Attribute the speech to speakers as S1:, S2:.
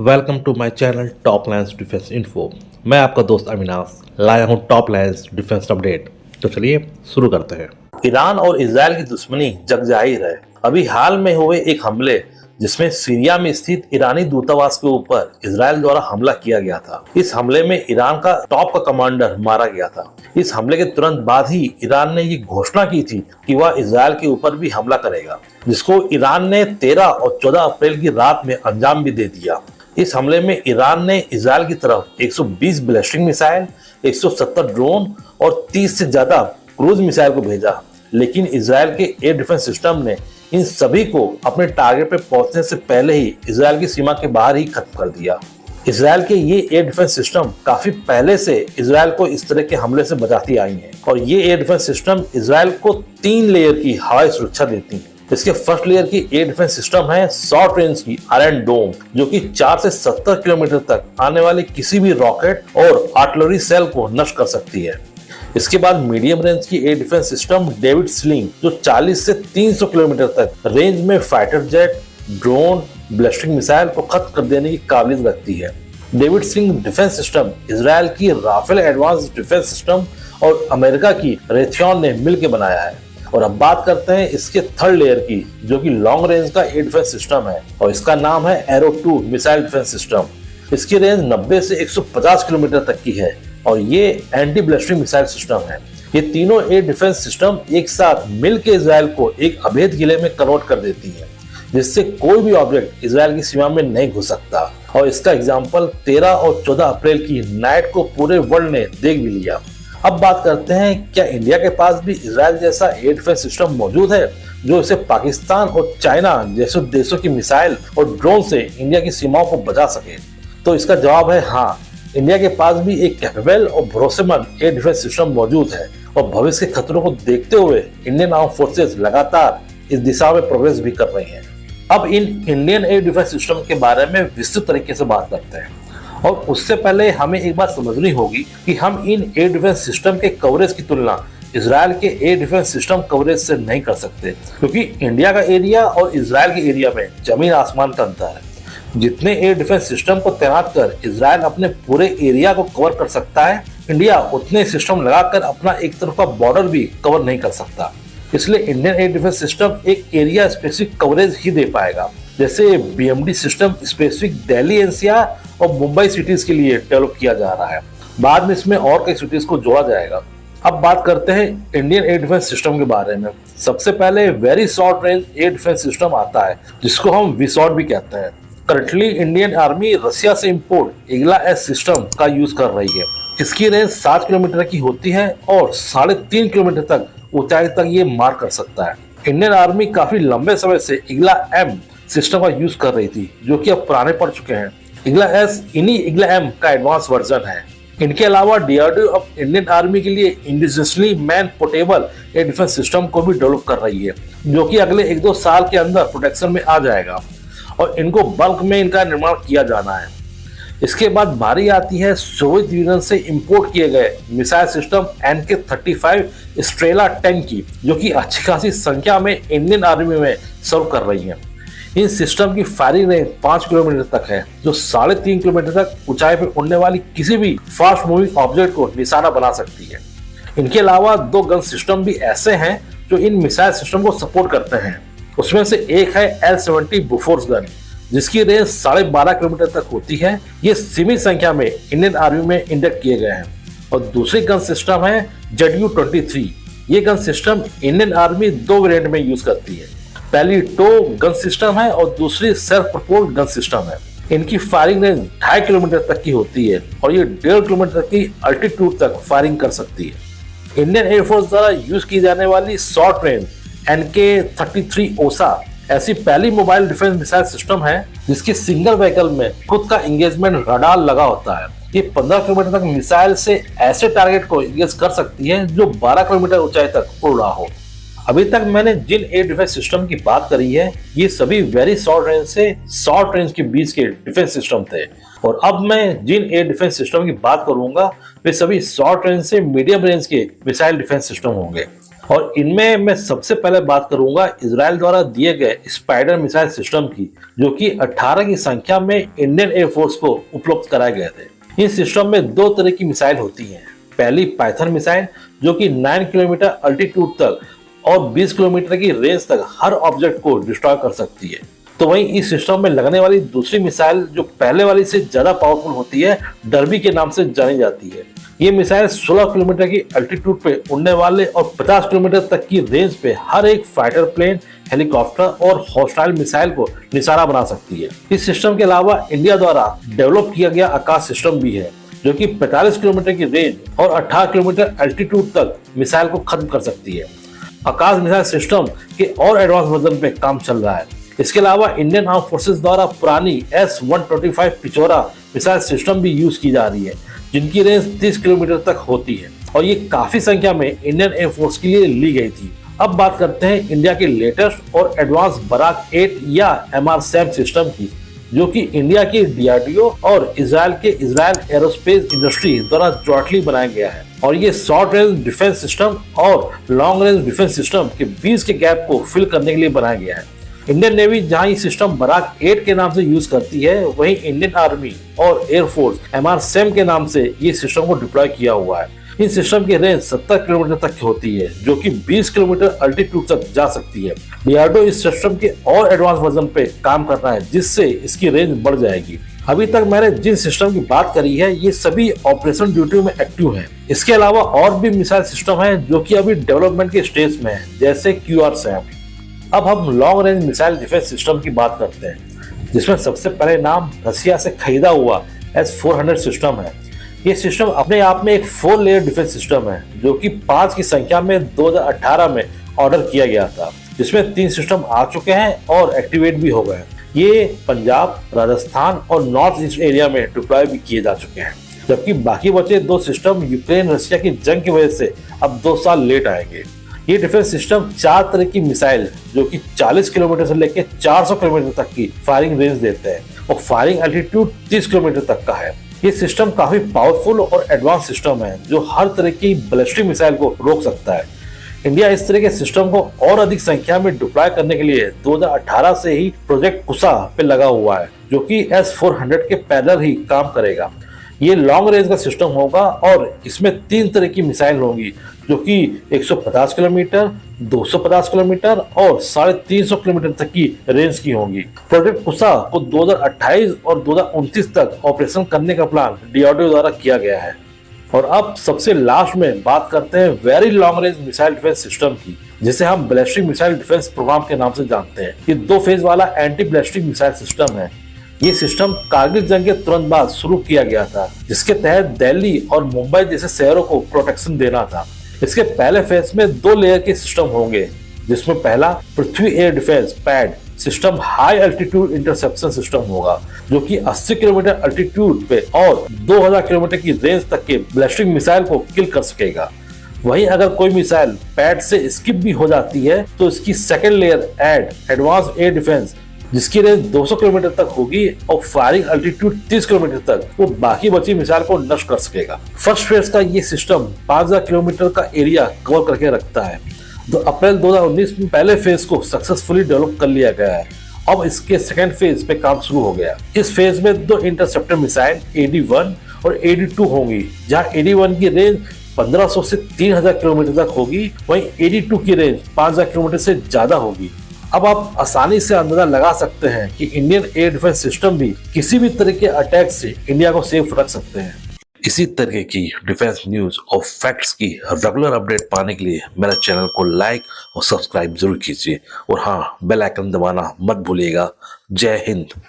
S1: Welcome to my channel top lines defence info. मैं आपका दोस्त अविनाश लाया हूं टॉप लाइन्स डिफेंस अपडेट। तो चलिए शुरू करते हैं।
S2: ईरान और इजराइल की दुश्मनी जग जाहिर है। अभी हाल में हुए एक हमले जिसमें सीरिया में स्थित ईरानी दूतावास के ऊपर इजराइल द्वारा हमला किया गया था। इस हमले में ईरान का टॉप का कमांडर मारा गया था। इस हमले के तुरंत बाद ही ईरान ने ये घोषणा की थी कि वह इजराइल के ऊपर भी हमला करेगा, जिसको ईरान ने 13 और 14 अप्रैल की रात में अंजाम भी दे दिया। इस हमले में ईरान ने इजराइल की तरफ 120 बैलिस्टिक मिसाइल, 170 ड्रोन और 30 से ज्यादा क्रूज मिसाइल को भेजा, लेकिन इजराइल के एयर डिफेंस सिस्टम ने इन सभी को अपने टारगेट पर पहुंचने से पहले ही इजराइल की सीमा के बाहर ही खत्म कर दिया। इजराइल के ये एयर डिफेंस सिस्टम काफी पहले से इजराइल को इस तरह के हमले से बचाती आई हैं और ये एयर डिफेंस सिस्टम इजराइल को 3 लेयर की हवाई सुरक्षा देती है। इसके फर्स्ट लेयर की एयर डिफेंस सिस्टम है शॉर्ट रेंज की आयरन डोम, जो कि 4 से 70 किलोमीटर तक आने वाले किसी भी रॉकेट और आर्टिलरी सेल को नष्ट कर सकती है। इसके बाद मीडियम रेंज की air defence system David sling, जो 40 से 300 किलोमीटर तक रेंज में fighter jet, drone, ballistic missile को खत्म कर देने की काबिलियत रखती है। David sling defence system Israel की राफेल एडवांस डिफेंस सिस्टम और अमेरिका की रेथियॉन ने मिलकर बनाया है। और अब बात करते हैं इसके थर्ड लेयर की, जो कि लॉन्ग रेंज का एयर डिफेंस सिस्टम है और इसका नाम है एरो 2 मिसाइल डिफेंस सिस्टम। इसकी रेंज 90 से 150 किलोमीटर तक की है और ये एंटी बैलिस्टिक मिसाइल सिस्टम है। ये तीनों एयर डिफेंस सिस्टम एक साथ मिलकर इजराइल को एक अभेद किले में कन्वर्ट कर देती है, जिससे कोई भी ऑब्जेक्ट इजराइल की सीमा में नहीं घुस सकता। और इसका एग्जाम्पल 13 और 14 अप्रैल की नाइट को पूरे वर्ल्ड ने देख भी लिया। अब बात करते हैं, क्या इंडिया के पास भी इजराइल जैसा एयर डिफेंस सिस्टम मौजूद है जो इसे पाकिस्तान और चाइना जैसे देशों की मिसाइल और ड्रोन से इंडिया की सीमाओं को बचा सके? तो इसका जवाब है हाँ। इंडिया के पास भी एक कैपेबल और भरोसेमंद एयर डिफेंस सिस्टम मौजूद है और भविष्य के खतरों को देखते हुए इंडियन आर्म फोर्सेस लगातार इस दिशा में प्रोग्रेस भी कर रही है। अब in Indian air defence system के बारे में विस्तृत तरीके से बात करते हैं, और उससे पहले हमें एक बात समझनी होगी कि हम इन एयर डिफेंस सिस्टम के कवरेज की तुलना इजराइल के एयर डिफेंस सिस्टम कवरेज से नहीं कर सकते, क्योंकि इंडिया का एरिया और इजराइल के एरिया में जमीन आसमान का अंतर है। जितने एयर डिफेंस सिस्टम को तैनात कर इजराइल अपने पूरे एरिया को कवर कर सकता है, इंडिया उतने सिस्टम लगाकर अपना एक तरफा बॉर्डर भी कवर नहीं कर सकता। इसलिए इंडियन एयर डिफेंस सिस्टम एक एरिया स्पेसिफिक कवरेज ही दे पाएगा, जैसे BMD system specific Delhi NCR और मुंबई सिटीज के लिए डेवलप किया जा रहा है। बाद में इसमें और कई सिटीज को जोड़ा जाएगा। अब बात करते हैं इंडियन एयर डिफेंस सिस्टम के बारे में। सबसे पहले very short range air defence system आता है, जिसको हम VSOT भी कहते हैं। करंटली इंडियन आर्मी रशिया से इंपोर्ट ईगला एस सिस्टम का यूज कर रही है। इसकी रेंज 7 किलोमीटर की होती है और 3.5 किलोमीटर तक ऊंचाई तक ये मार कर सकता है। इंडियन आर्मी काफी लंबे समय से ईगला M सिस्टम का यूज कर रही थी, जो कि अब पुराने पड़ चुके हैं। ईगला S इन्हीं ईगला M का एडवांस वर्जन है। इनके अलावा DRDO अब इंडियन आर्मी के लिए indigenously man portable air defence system को भी डेवलप कर रही है, जो कि अगले 1-2 साल के अंदर प्रोटेक्शन में आ जाएगा और इनको बल्क में इनका निर्माण किया जाना है। इसके बाद बारी आती है सोवियत यूनियन से इंपोर्ट किए गए मिसाइल सिस्टम NK-35 स्ट्रेला 10 की, जो कि अच्छी खासी संख्या में इंडियन आर्मी में सर्व कर रही है। इन सिस्टम की फायरिंग रेंज 5 किलोमीटर तक है, जो 3.5 किलोमीटर तक ऊंचाई पर उड़ने वाली किसी भी फास्ट मूविंग ऑब्जेक्ट को निशाना बना सकती है। इनके अलावा 2 गन सिस्टम भी ऐसे हैं जो इन मिसाइल सिस्टम को सपोर्ट करते हैं। उसमें से एक है L-70 बोफोर्स गन, जिसकी रेंज 12.5 किलोमीटर तक होती है। ये सीमित संख्या में इंडियन आर्मी में इंडक्ट किए गए हैं। और दूसरी गन सिस्टम है ZU-23। ये gun system Indian army 2 variant में यूज करती है। पहली टो गन सिस्टम है और दूसरी सेल्फ प्रोपोल्ड गन सिस्टम है। इनकी फायरिंग रेंज 2.5 किलोमीटर तक की होती है और ये 1.5 किलोमीटर की अल्टीट्यूड तक फायरिंग कर सकती है। इंडियन एयरफोर्स द्वारा यूज की जाने वाली शॉर्ट रेंज NK-33 ओसा ऐसी पहली मोबाइल डिफेंस मिसाइल सिस्टम है जिसकी सिंगल व्हीकल में खुद का एंगेजमेंट रडार लगा होता है। ये 15 किलोमीटर तक मिसाइल से ऐसे टारगेट को एंगेज कर सकती है जो 12 किलोमीटर ऊंचाई तक उड़ रहा हो। अभी तक मैंने जिन एयर डिफेंस सिस्टम की बात करी है, ये सभी वेरी शॉर्ट रेंज से शॉर्ट रेंज के बीच के डिफेंस सिस्टम थे, और अब मैं जिन एयर डिफेंस सिस्टम की बात करूंगा वे सभी शॉर्ट रेंज से मीडियम रेंज के मिसाइल डिफेंस सिस्टम होंगे। और इनमें मैं सबसे पहले बात करूंगा इजराइल द्वारा दिए गए स्पाइडर मिसाइल सिस्टम की, जो कि 18 की संख्या में इंडियन एयरफोर्स को उपलब्ध कराए गए थे। इस सिस्टम में दो तरह की मिसाइल होती हैं। पहली पाइथन मिसाइल, जो कि 9 किलोमीटर अल्टीट्यूड तक और 20 किलोमीटर की रेंज तक हर ऑब्जेक्ट को डिस्ट्रॉय कर सकती है। तो वहीं इस सिस्टम में लगने वाली दूसरी मिसाइल, जो पहले वाली से ज्यादा पावरफुल होती है, डर्बी के नाम से जानी जाती है। ये मिसाइल 16 किलोमीटर की अल्टीट्यूड पे उड़ने वाले और 50 किलोमीटर तक की रेंज पे हर एक फाइटर प्लेन, हेलीकॉप्टर और हॉस्टाइल मिसाइल को निशाना बना सकती है। इस सिस्टम के अलावा इंडिया द्वारा डेवलप किया गया आकाश सिस्टम भी है, जो कि 45 किलोमीटर की रेंज और 18 किलोमीटर अल्टीट्यूड तक मिसाइल को खत्म कर सकती है। आकाश मिसाइल सिस्टम के और एडवांस वर्जन पे काम चल रहा है। इसके अलावा इंडियन आर्म फोर्सेस द्वारा पुरानी S-125 पिचोरा मिसाइल सिस्टम भी यूज की जा रही है, जिनकी रेंज 30 किलोमीटर तक होती है और ये काफी संख्या में इंडियन एयरफोर्स के लिए ली गई थी। अब बात करते हैं इंडिया के लेटेस्ट और एडवांस बराक 8 या MRSAM सिस्टम की, जो कि इंडिया की DRDO और इजराइल के इजराइल एरोस्पेस इंडस्ट्री द्वारा जॉइंटली बनाया गया है। और ये शॉर्ट रेंज डिफेंस सिस्टम और लॉन्ग रेंज डिफेंस सिस्टम के बीच के गैप को फिल करने के लिए बनाया गया है। इंडियन नेवी जहां ये सिस्टम बराक 8 के नाम से यूज करती है, वहीं इंडियन आर्मी और एयरफोर्स MRSAM के नाम से ये सिस्टम को डिप्लॉय किया हुआ है। इस सिस्टम की रेंज 70 किलोमीटर तक होती है, जो कि 20 किलोमीटर अल्टीट्यूड तक जा सकती है। DRDO इस सिस्टम के और एडवांस वर्जन पे काम कर रहा है, जिससे इसकी रेंज बढ़ जाएगी। अभी तक मैंने जिन सिस्टम की बात करी है, ये सभी ऑपरेशन ड्यूटी में एक्टिव हैं। इसके अलावा और भी मिसाइल सिस्टम है जो कि अभी डेवलपमेंट के स्टेज में है, जैसे QRSAM। अब हम long range missile defence system की बात करते हैं, जिसमें सबसे पहले नाम रसिया से खरीदा हुआ S-400 सिस्टम है। ये सिस्टम अपने आप में एक 4 लेयर डिफेंस सिस्टम है, जो कि 5 की संख्या में 2018 में ऑर्डर किया गया था, जिसमें 3 सिस्टम आ चुके हैं और एक्टिवेट भी हो गए। ये पंजाब, राजस्थान और नॉर्थ ईस्ट एरिया में डिप्लॉय भी किए जा चुके हैं, जबकि बाकी बचे 2 सिस्टम यूक्रेन रशिया की जंग की वजह से अब 2 साल लेट आएंगे। ये डिफेंस सिस्टम 4 तरह की मिसाइल, जो कि 40 किलोमीटर से लेकर 400 किलोमीटर तक की फायरिंग रेंज देते हैं और फायरिंग एल्टीट्यूड 30 किलोमीटर तक का है। ये सिस्टम काफी पावरफुल और एडवांस सिस्टम है, जो हर तरह की बैलिस्टिक मिसाइल को रोक सकता है। इंडिया इस तरह के सिस्टम को और अधिक संख्या में डिप्लॉय करने के लिए 2018 से ही प्रोजेक्ट कुसा पे लगा हुआ है, जो कि S-400 के पैरेलल ही काम करेगा। ये लॉन्ग रेंज का सिस्टम होगा और इसमें 3 तरह की मिसाइल होंगी, जो कि 150 किलोमीटर, 250 किलोमीटर और 350 किलोमीटर तक की रेंज की होंगी। प्रोजेक्ट कुसा को 2028 और 2029 तक ऑपरेशन करने का प्लान DRDO द्वारा किया गया है। और अब सबसे लास्ट में बात करते हैं very long range missile defence system की, जिसे हम बैलिस्टिक मिसाइल डिफेंस प्रोग्राम के नाम से जानते हैं। ये 2 फेज वाला एंटी बैलिस्टिक मिसाइल सिस्टम है। ये सिस्टम कारगिल जंग के तुरंत बाद शुरू किया गया था, जिसके तहत दिल्ली और मुंबई जैसे शहरों को प्रोटेक्शन देना था। इसके पहले फेज में 2 लेयर के सिस्टम होंगे, जिसमें पहला Prithvi air defence pad system high altitude interception system होगा, जो कि 80 किलोमीटर अल्टीट्यूड पे और 2000 किलोमीटर की रेंज तक के बैलिस्टिक मिसाइल को किल कर सकेगा। वहीं अगर कोई मिसाइल पैड से स्किप भी हो जाती है, तो इसकी second layer advance air defence, जिसकी रेंज 200 किलोमीटर तक होगी और फायरिंग अल्टीट्यूड 30 किलोमीटर तक, वो बाकी बची मिसाइल को नष्ट कर सकेगा। फर्स्ट फेज का ये सिस्टम 5000 किलोमीटर का एरिया कवर करके रखता है। 2 अप्रैल 2019 में पहले फेज को सक्सेसफुली डेवलप कर लिया गया है। अब इसके सेकेंड फेज पे काम शुरू हो गया। इस फेज में 2 इंटरसेप्टर मिसाइल AD-1 और AD-2 होंगी, जहां AD-1 की रेंज 1500 से 3000 किलोमीटर तक होगी, वहीं AD-2 की रेंज 5000 किलोमीटर से ज्यादा होगी। अब आप आसानी से अंदाजा लगा सकते हैं कि इंडियन एयर डिफेंस सिस्टम भी किसी भी तरह के अटैक से इंडिया को सेफ रख सकते हैं। इसी तरह की डिफेंस न्यूज और फैक्ट्स की रेगुलर अपडेट पाने के लिए मेरे चैनल को लाइक और सब्सक्राइब जरूर कीजिए और हाँ, बेल आइकन दबाना मत भूलिएगा। जय हिंद।